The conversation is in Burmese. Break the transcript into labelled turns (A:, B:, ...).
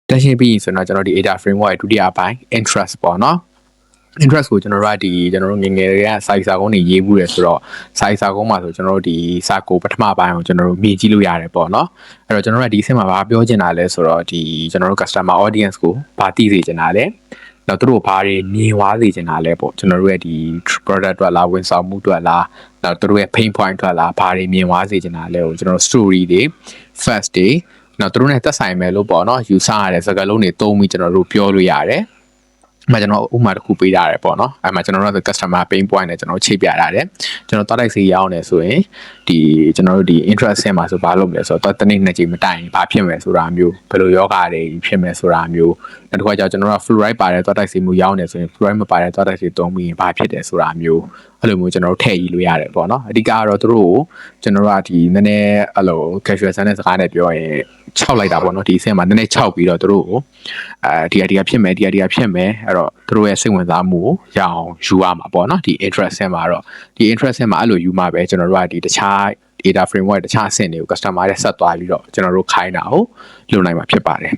A: တက်ရှင်းပြီးဆိုတော့ကျွန်တော်ဒီ data framework ရဲ့ဒုတိယအပိုင်း interest ပေါ့နော် interest ကိုကျွန်တော်တို့ငယ်ငယ်တွေကစာကုန်းတွေရေးမှုတယ်ဆိုတော့စာကုန်းမှာဆိုကျွန်တော်တို့ဒီစာကိုပထမပိုင်းကိုကျွန်တော်တို့မြင်ကြည့်လို့ရတယ်ပေါ့နော်အဲ့တော့ကျွန်တော်တို့ဒီအဆင့်မှာဘာပြောချင်တာလဲဆိုတော့ဒီကျွန်တော်တို့ customer audience ကိုဘာသိစေချင်တာလဲတော့သူတို့ဘာတွေမြင်သွားစေချင်တာလဲပေါ့ကျွန်တော်တို့ရဲ့ဒီ product အတွက်လားဝန်ဆောင်မှုအတွက်လားတော့သူတို့ရဲ့ pain point အတွက်လားဘာတွေမြင်သွားစေချင်တာလဲကိုကျွန်တော်တို့ story တွေ first တွေတော့သူတို့နဲ့သက်ဆိုင်မယ်လို့ပေါ့နော် user ရတဲ့စကားလုံးတွေသုံးပြီးကျွန်တော်တို့ပြောလို့ရတယ်ကျွန်တော်ဥပမာတစ်ခုပေးထားတယ်ပေါ့နော်အဲ့မှာကျွန်တော်တို့ customer pain point နဲ့ကျွန်တော်ချိန်ပြထားတယ်ကျွန်တော်သွားတိုက်စီရအောင်နေဆိုရင်ဒီကျွန်တော်တို့ဒီ interest ဆင်းမှာဆိုဘာလုပ်မလဲဆိုတော့တနေ့နှစ်ချိန်မတိုင်ဘာဖြစ်မယ်ဆိုတာမျိုးဘယ်လိုယောဂတွေဖြစ်မယ်ဆိုတာမျိုးနောက်တစ်ခါကျကျွန်တော်တို့ fluoride ပါတယ်သွားတိုက်စီမှုရောင်းနေဆိုရင် fluoride မပါတဲ့သွားတိုက်စီသုံးပြီးဘာဖြစ်တယ်ဆိုတာမျိုးအဲ့လိုမျိုးကျွန်တော်တို့ထည့်ယူလို့ရတယ်ပေါ့နော်အဓိကတော့သူတို့ကိုကျွန်တော်တို့ကဒီနည်းနည်းအဲ့လို casual ဆန်းတဲ့စကားနဲ့ပြောရင်6လိုက်တာပေါ့နော်ဒီအဆင့်မှာနည်းနည်း6ပြီးတော့သူတို့ကိုဒီဖြစ်မယ်ဖြစ်မယ်အဲ့တော့သူတို့ရဲ့စိတ်ဝင်စားမှုကိုရအောင်ယူရမှာပေါ့နော်ဒီ interest ဆင့်မှာတော့ဒီ interest ဆင့်မှာအဲ့လိုယူမှာပဲကျွန်တော်တို့ကဒီတခြား data framework တခြားအဆင့်တွေကို customer ရဲ့ဆက်သွားပြီးတော့ကျွန်တော်တို့ခိုင်းတာကိုလုပ်နိုင်မှာဖြစ်ပါတယ်